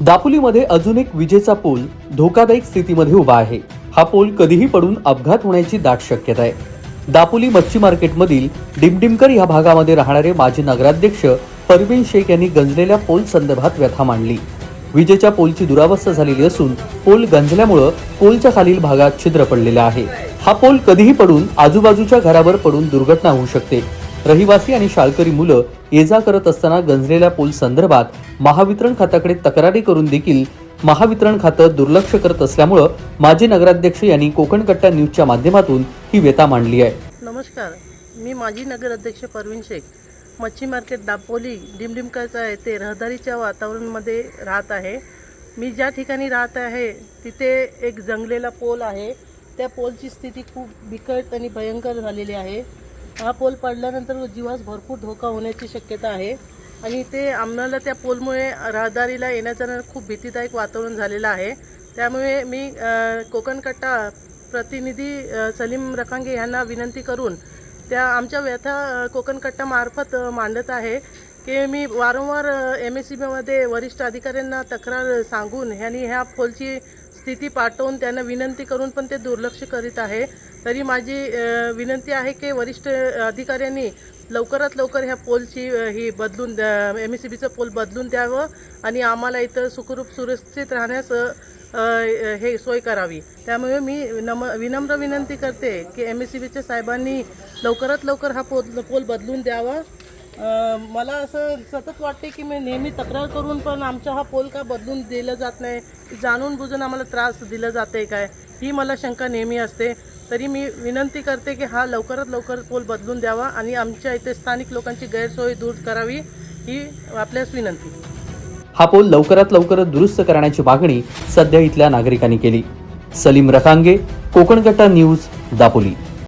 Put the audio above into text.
दापोलीमध्ये अजून एक विजेचा पूल धोकादायक स्थितीमध्ये उभा आहे। हा पूल कधीही पडून अपघात होण्याची दाट शक्यता आहे। दापोली मच्छी मार्केटमधील डिमडिमकर या भागामध्ये राहणारे माजी नगराध्यक्ष परवीन शेख यांनी गंजलेल्या पोल संदर्भात व्यथा मांडली। विजेच्या पोलची दुरावस्था झालेली असून पोल गंजल्यामुळे पोलच्या खालील भागात छिद्र पडलेले आहे। हा पोल कधीही पडून आजूबाजूच्या घरावर पडून दुर्घटना होऊ शकते। रहिवासी आणि शाळकरी मुलं ये-जा करत असताना गंजलेल्या पूल संदर्भात महावितरण खात्याकडे तक्रारी करून देखील महावितरण खातं दुर्लक्ष करत असल्यामुळे माजी नगराध्यक्ष यांनी कोकण कट्टा न्यूजच्या माध्यमातून ही व्यथा मांडली आहे। नमस्कार, मी माजी नगराध्यक्ष परवीन शेख मच्छी मार्केट दापोली डिमडिमकरचा आहे ते रहदारीच्या वातावरणामध्ये राहत आहे। मी ज्या ठिकाणी राहत आहे तिथे एक जंगलेला पोल आहे। त्या पोलची स्थिती खूप बिकट आणि भयंकर झालेली आहे। हा पोल पडल्यानंतर जीवास भरपूर धोका होण्याची शक्यता आहे आणि ते आम्हाला त्या पोलमुळे रहदारीला येण्याचं खूप भीतीदायक वातावरण झालेलं आहे। त्यामुळे मी कोकण कट्टा प्रतिनिधी सलीम रखांगे यांना विनंती करून त्या आमच्या व्यथा कोकण कट्टा मार्फत मांडत आहे की मी वारंवार MSCBमध्ये वरिष्ठ अधिकाऱ्यांना तक्रार सांगून यांनी ह्या पोलची स्थिती पाठवून त्यांना विनंती करून पण ते दुर्लक्ष करीत आहे। तरी माझी विनंती आहे की वरिष्ठ अधिकाऱ्यांनी लवकरात लवकर ह्या पोलची ही बदलून MSCBचं पोल बदलून द्यावं आणि आम्हाला इथं सुखरूप सुरक्षित राहण्यास हे सोय करावी। त्यामुळे मी विनम्र विनंती करते की MSCBच्या साहेबांनी लवकरात लवकर हा पोल बदलून द्यावा। मला असं सतत वाटते की मी नेहमी तक्रार करून पण आमचा हा पोल का बदलून दिला जात नाही, जाणून बुजून आम्हाला त्रास दिला जाते काय, ही मला शंका नेहमी असते। तरी मी विनंती करते की हा लवकरात लवकर पोल बदलून द्यावा आणि आमच्या इथे स्थानिक लोकांची गैरसोय दूर करावी, ही आपल्यास विनंती। हा पोल लवकरात लवकर दुरुस्त करण्याची मागणी सध्या इथल्या नागरिकांनी केली। सलीम रखांगे, कोकण कट्टा न्यूज, दापोली।